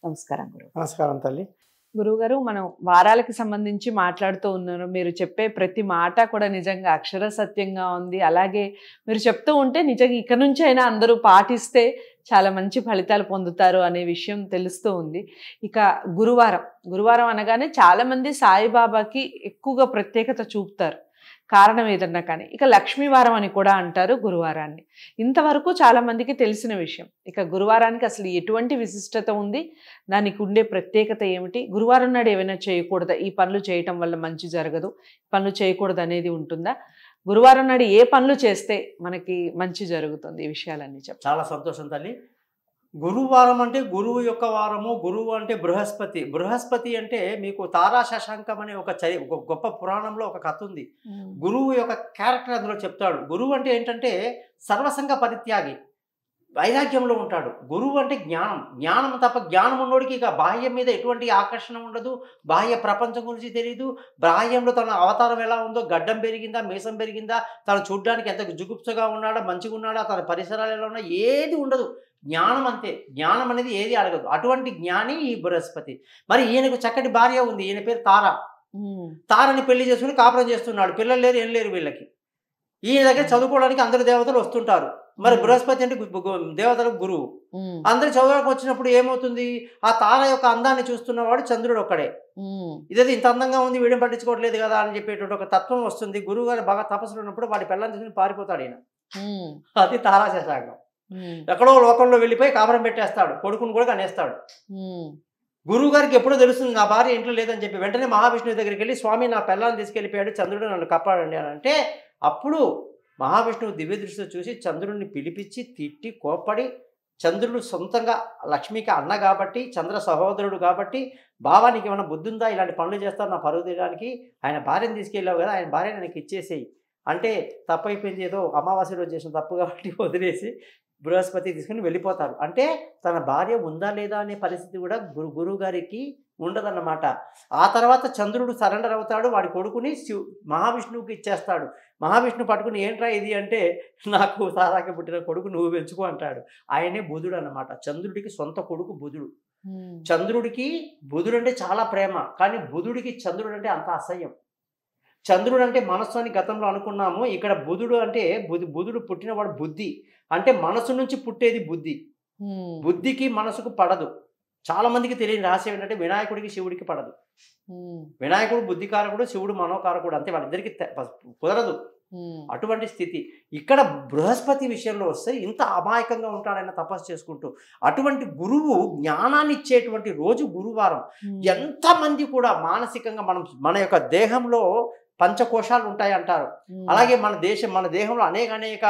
నమస్కారం గురువు. నమస్కారం తల్లి. గురువుగారు, మనం వారాలకు సంబంధించి మాట్లాడుతూ ఉన్నారు. మీరు చెప్పే ప్రతి మాట కూడా నిజంగా అక్షర సత్యంగా ఉంది. అలాగే మీరు చెప్తూ ఉంటే నిజంగా ఇక నుంచి అయినా అందరూ పాటిస్తే చాలా మంచి ఫలితాలు పొందుతారు అనే విషయం తెలుస్తూ ఉంది. ఇక గురువారం అనగానే చాలామంది సాయిబాబాకి ఎక్కువగా ప్రత్యేకత చూపుతారు, కారణం ఏదన్నా కానీ. ఇక లక్ష్మీవారం అని కూడా అంటారు గురువారాన్ని. ఇంతవరకు చాలామందికి తెలిసిన విషయం. ఇక గురువారానికి అసలు ఎటువంటి విశిష్టత ఉంది, దానికి ఉండే ప్రత్యేకత ఏమిటి, గురువారం నాడు ఏమైనా చేయకూడదా, ఈ పనులు చేయటం వల్ల మంచి జరగదు, పనులు చేయకూడదు అనేది ఉంటుందా, గురువారం నాడు ఏ పనులు చేస్తే మనకి మంచి జరుగుతుంది, ఈ విషయాలన్నీ చెప్పండి. చాలా సంతోషం తల్లి. గురువారం అంటే గురువు యొక్క వారము. గురువు అంటే బృహస్పతి. బృహస్పతి అంటే మీకు తారా శశాంకం అనే ఒక గొప్ప పురాణంలో ఒక కథ ఉంది. గురువు యొక్క క్యారెక్టర్ అందులో చెప్తాడు. గురువు అంటే ఏంటంటే సర్వసంగ పరిత్యాగి, వైరాగ్యంలో ఉంటాడు. గురువు అంటే జ్ఞానం తప్ప జ్ఞానం ఉన్నోడికి ఇక బాహ్యం మీద ఎటువంటి ఆకర్షణ ఉండదు, బాహ్య ప్రపంచం గురించి తెలియదు. బాహ్యంలో తన అవతారం ఎలా ఉందో, గడ్డం పెరిగిందా, మీసం పెరిగిందా, తను చూడ్డానికి ఎంత జుగుప్సగా ఉన్నాడా, మంచిగా ఉన్నాడా, తన పరిసరాలు ఎలా ఉన్నా ఏది ఉండదు. జ్ఞానం అంతే. జ్ఞానం అనేది ఏది అడగదు. అటువంటి జ్ఞాని ఈ బృహస్పతి. మరి ఈయనకు చక్కటి భార్య ఉంది. ఈయన పేరు తార. తారని పెళ్లి చేసుకుని కాపురం చేస్తున్నాడు. పిల్లలు లేరు, ఏం లేరు వీళ్ళకి. ఈయన దగ్గర చదువుకోవడానికి అందరు దేవతలు వస్తుంటారు. మరి బృహస్పతి అంటే దేవతలకు గురువు. అందరు చదువులకు వచ్చినప్పుడు ఏమవుతుంది, ఆ తార యొక్క అందాన్ని చూస్తున్నవాడు చంద్రుడు ఒక్కడే. ఇదేదో ఇంత అందంగా ఉంది, వీడిని పట్టించుకోవట్లేదు కదా అని చెప్పేటువంటి ఒక తత్వం వస్తుంది. గురువు గారు బాగా తపస్సులు ఉన్నప్పుడు వాడి పిల్లల్ని తీసుకుని పారిపోతాడు ఈయన. అది తారా శశాంకం. ఎక్కడో లోకంలో వెళ్ళిపోయి కాపురం పెట్టేస్తాడు, కొడుకుని కూడా కనేస్తాడు. గురువు గారికి ఎప్పుడో తెలుస్తుంది నా భార్య ఇంట్లో లేదని చెప్పి వెంటనే మహావిష్ణువు దగ్గరికి వెళ్ళి, స్వామి నా పిల్లాన్ని తీసుకెళ్ళిపోయాడు చంద్రుడు, నన్ను కాపాడండి అని అంటే, అప్పుడు మహావిష్ణువు దివ్య దృష్టితో చూసి చంద్రుడిని పిలిపించి తిట్టి కోప్పడి, చంద్రుడు సొంతంగా లక్ష్మికి అన్న కాబట్టి, చంద్ర సహోదరుడు కాబట్టి, బావా నీకు ఏమైనా బుద్ధి ఉందా, ఇలాంటి పనులు చేస్తాను నా పరువు తీయడానికి, ఆయన భార్యను తీసుకెళ్ళావు కదా, ఆయన భార్యను నాకు ఇచ్చేసేయి అంటే, తప్పు అయిపోయింది, ఏదో అమావాస్య రోజు చేసిన తప్పు కాబట్టి వదిలేసి బృహస్పతి తీసుకుని వెళ్ళిపోతారు. అంటే తన భార్య ఉందా లేదా అనే పరిస్థితి కూడా గురువు గారికి ఉండదన్నమాట. ఆ తర్వాత చంద్రుడు సరెండర్ అవుతాడు, వాడి కొడుకుని మహావిష్ణువుకి ఇచ్చేస్తాడు. మహావిష్ణువు పట్టుకుని ఏంట్రా ఇది అంటే, నాకు సారాకి పుట్టిన కొడుకు నువ్వు పెంచుకో అంటాడు. ఆయనే బుధుడు అన్నమాట. చంద్రుడికి సొంత కొడుకు బుధుడు. చంద్రుడికి బుధుడు అంటే చాలా ప్రేమ, కానీ బుధుడికి చంద్రుడు అంటే అంత అసహ్యం. చంద్రుడు అంటే మనస్సు అని గతంలో అనుకున్నాము. ఇక్కడ బుధుడు అంటే బుధుడు పుట్టినవాడు బుద్ధి. అంటే మనసు నుంచి పుట్టేది బుద్ధి. బుద్ధికి మనసుకు పడదు. చాలా మందికి తెలియని రహస్యం ఏంటంటే, వినాయకుడికి శివుడికి పడదు. వినాయకుడు బుద్ధికారకుడు, శివుడు మనోకారకుడు, అంతే. వాళ్ళిద్దరికి కుదరదు అటువంటి స్థితి. ఇక్కడ బృహస్పతి విషయంలో వస్తే ఇంత అమాయకంగా ఉంటాడైనా తపస్సు చేసుకుంటూ. అటువంటి గురువు జ్ఞానాన్ని ఇచ్చేటువంటి రోజు గురువారం. ఎంతమంది కూడా మానసికంగా మన యొక్క దేహంలో పంచకోశాలు ఉంటాయి అంటారు. అలాగే మన దేహంలో అనేక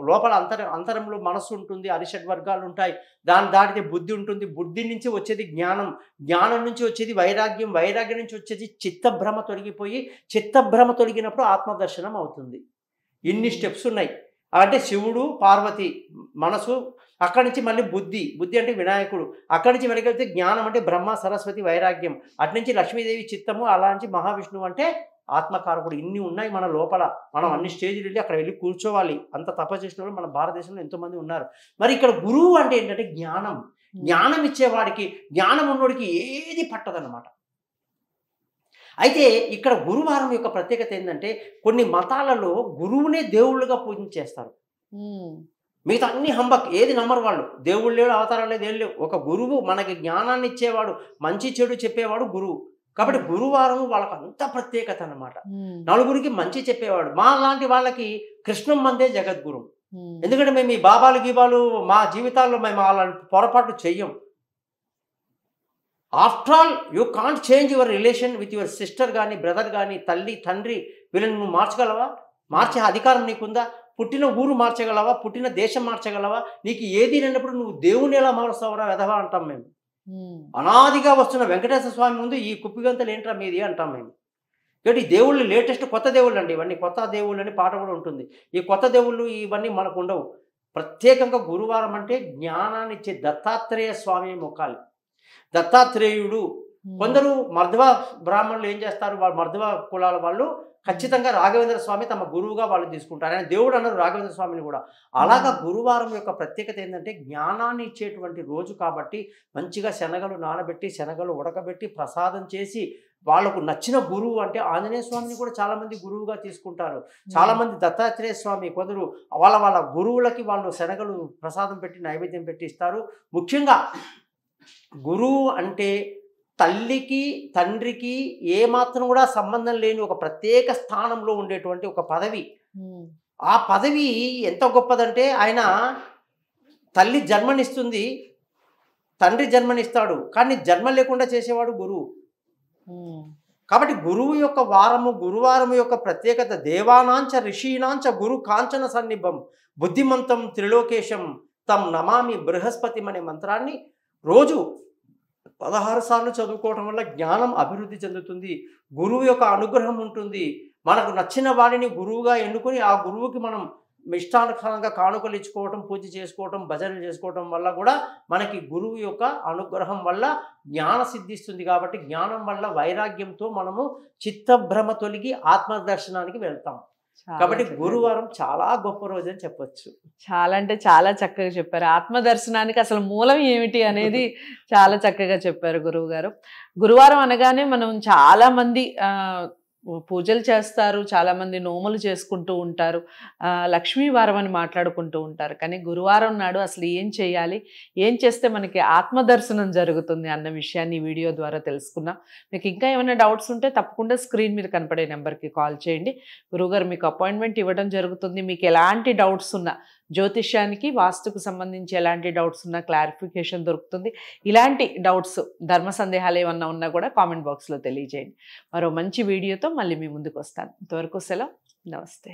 లోపల అంతరంలో మనస్సు ఉంటుంది, అరిషడ్ వర్గాలు ఉంటాయి. దాన్ని దాటితే బుద్ధి ఉంటుంది. బుద్ధి నుంచి వచ్చేది జ్ఞానం, జ్ఞానం నుంచి వచ్చేది వైరాగ్యం, వైరాగ్యం నుంచి వచ్చేది చిత్తభ్రమ తొలగిపోయి, చిత్తభ్రమ తొలగినప్పుడు ఆత్మదర్శనం అవుతుంది. ఇన్ని స్టెప్స్ ఉన్నాయి. అంటే శివుడు, పార్వతి మనసు, అక్కడి నుంచి మళ్ళీ బుద్ధి అంటే వినాయకుడు, అక్కడి నుంచి వెనకెళ్తే జ్ఞానం అంటే బ్రహ్మ, సరస్వతి, వైరాగ్యం, అట్నుంచి లక్ష్మీదేవి చిత్తము, అలా నుంచి మహావిష్ణువు అంటే ఆత్మకారకుడు. ఇన్ని ఉన్నాయి మన లోపల. మనం అన్ని స్టేజ్లు వెళ్ళి అక్కడ వెళ్ళి కూర్చోవాలి. అంత తపస్సు చేసిన వాళ్ళు మన భారతదేశంలో ఎంతోమంది ఉన్నారు. మరి ఇక్కడ గురువు అంటే ఏంటంటే జ్ఞానం ఇచ్చేవాడికి, జ్ఞానం ఉన్నోడికి ఏది పట్టదన్నమాట. అయితే ఇక్కడ గురువారం యొక్క ప్రత్యేకత ఏంటంటే, కొన్ని మతాలలో గురువునే దేవుళ్ళుగా పూజించేస్తారు. మిగతా అన్ని హంబక్, ఏది నమ్మరు వాళ్ళు. దేవుళ్ళు లేడు, అవతారాలు లేదు, ఏం లేవు. ఒక గురువు మనకి జ్ఞానాన్ని ఇచ్చేవాడు, మంచి చెడు చెప్పేవాడు గురువు. కాబట్టి గురువారం వాళ్ళకి అంత ప్రత్యేకత అన్నమాట. నలుగురికి మంచి చెప్పేవాడు. మా లాంటి వాళ్ళకి కృష్ణం మందే జగద్గురు. ఎందుకంటే మేము ఈ బాబాలు గీబాలు మా జీవితాల్లో మేము అలాంటి పొరపాటు చెయ్యం. After all you can't change your relation with your sister కానీ, బ్రదర్ కానీ, తల్లి తండ్రి, వీళ్ళని నువ్వు మార్చగలవా? మార్చే అధికారం నీకుందా? పుట్టిన ఊరు మార్చగలవా? పుట్టిన దేశం మార్చగలవా? నీకు ఏది లేనప్పుడు నువ్వు దేవుని ఎలా మారుస్తావురా వెధవా అంటాం మేము. అనాదిగా వస్తున్న వెంకటేశ్వర స్వామి ముందు ఈ కుప్పిగంతలు ఏంట్రా మీది అంటాం మేము. కాబట్టి ఈ దేవుళ్ళు లేటెస్ట్ కొత్త దేవుళ్ళు అండి. ఇవన్నీ కొత్త దేవుళ్ళు అని పాట కూడా ఉంటుంది. ఈ కొత్త దేవుళ్ళు ఇవన్నీ మనకు ఉండవు. ప్రత్యేకంగా గురువారం అంటే జ్ఞానాన్ని ఇచ్చే దత్తాత్రేయ స్వామి మొక్కాలి. దత్తాత్రేయుడు. కొందరు మర్ధవ బ్రాహ్మణులు ఏం చేస్తారు, వాళ్ళు మర్ధవ కులాల వాళ్ళు ఖచ్చితంగా రాఘవేంద్ర స్వామి తమ గురువుగా వాళ్ళు తీసుకుంటారు. ఆయన దేవుడు అన్నారు రాఘవేంద్ర స్వామిని కూడా. అలాగా గురువారం యొక్క ప్రత్యేకత ఏంటంటే జ్ఞానాన్ని ఇచ్చేటువంటి రోజు కాబట్టి మంచిగా శనగలు నానబెట్టి శనగలు ఉడకబెట్టి ప్రసాదం చేసి వాళ్ళకు నచ్చిన గురువు అంటే ఆంజనేయ స్వామిని కూడా చాలామంది గురువుగా తీసుకుంటారు. చాలామంది దత్తాత్రేయ స్వామి, కొందరు వాళ్ళ గురువులకి వాళ్ళు శనగలు ప్రసాదం పెట్టి నైవేద్యం పెట్టి ఇస్తారు. ముఖ్యంగా గురువు అంటే తల్లికి తండ్రికి ఏమాత్రం కూడా సంబంధం లేని ఒక ప్రత్యేక స్థానంలో ఉండేటువంటి ఒక పదవి. ఆ పదవి ఎంత గొప్పదంటే ఆయన తల్లి జన్మనిస్తుంది, తండ్రి జన్మనిస్తాడు, కానీ జన్మ లేకుండా చేసేవాడు గురువు. కాబట్టి గురువు యొక్క వారము, గురువారం యొక్క ప్రత్యేకత దేవానాంచ ఋషీనాంచ గురు కాంచన సన్నిభం బుద్ధిమంతం త్రిలోకేశం తం నమామి బృహస్పతి అనే మంత్రాన్ని రోజు 16 సార్లు చదువుకోవటం వల్ల జ్ఞానం అభివృద్ధి చెందుతుంది. గురువు యొక్క అనుగ్రహం ఉంటుంది. మనకు నచ్చిన వాడిని గురువుగా ఎన్నుకొని ఆ గురువుకి మనం ఇష్టానుసారంగా కానుకలు ఇచ్చుకోవటం, పూజ చేసుకోవటం, భజనలు చేసుకోవటం వల్ల కూడా మనకి గురువు యొక్క అనుగ్రహం వల్ల జ్ఞాన సిద్ధిస్తుంది. కాబట్టి జ్ఞానం వల్ల వైరాగ్యంతో మనము చిత్తభ్రమ తొలగి ఆత్మదర్శనానికి వెళ్తాం. కాబట్టి గురువారం చాలా గొప్ప రోజు అని చెప్పొచ్చు. చాలా అంటే చాలా చక్కగా చెప్పారు. ఆత్మదర్శనానికి అసలు మూలం ఏమిటి అనేది చాలా చక్కగా చెప్పారు గురువు గారు. గురువారం అనగానే మనం చాలా మంది పూజలు చేస్తారు, చాలామంది నోములు చేసుకుంటూ ఉంటారు, లక్ష్మీవారం అని మాట్లాడుకుంటూ ఉంటారు. కానీ గురువారం నాడు అసలు ఏం చేయాలి, ఏం చేస్తే మనకి ఆత్మదర్శనం జరుగుతుంది అన్న విషయాన్ని ఈ వీడియో ద్వారా తెలుసుకున్నాం. మీకు ఇంకా ఏమైనా డౌట్స్ ఉంటే తప్పకుండా స్క్రీన్ మీద కనపడే నెంబర్కి కాల్ చేయండి. గురువుగారు మీకు అపాయింట్మెంట్ ఇవ్వడం జరుగుతుంది. మీకు ఎలాంటి డౌట్స్ ఉన్నా, జ్యోతిష్యానికి వాస్తుకు సంబంధించి ఎలాంటి డౌట్స్ ఉన్నా క్లారిఫికేషన్ దొరుకుతుంది. ఇలాంటి డౌట్స్, ధర్మ సందేహాలు ఏమన్నా ఉన్నా కూడా కామెంట్ బాక్స్లో తెలియజేయండి. మరో మంచి వీడియోతో మళ్ళీ మీ ముందుకు వస్తాను. ఇంతవరకు సెలవు. నమస్తే.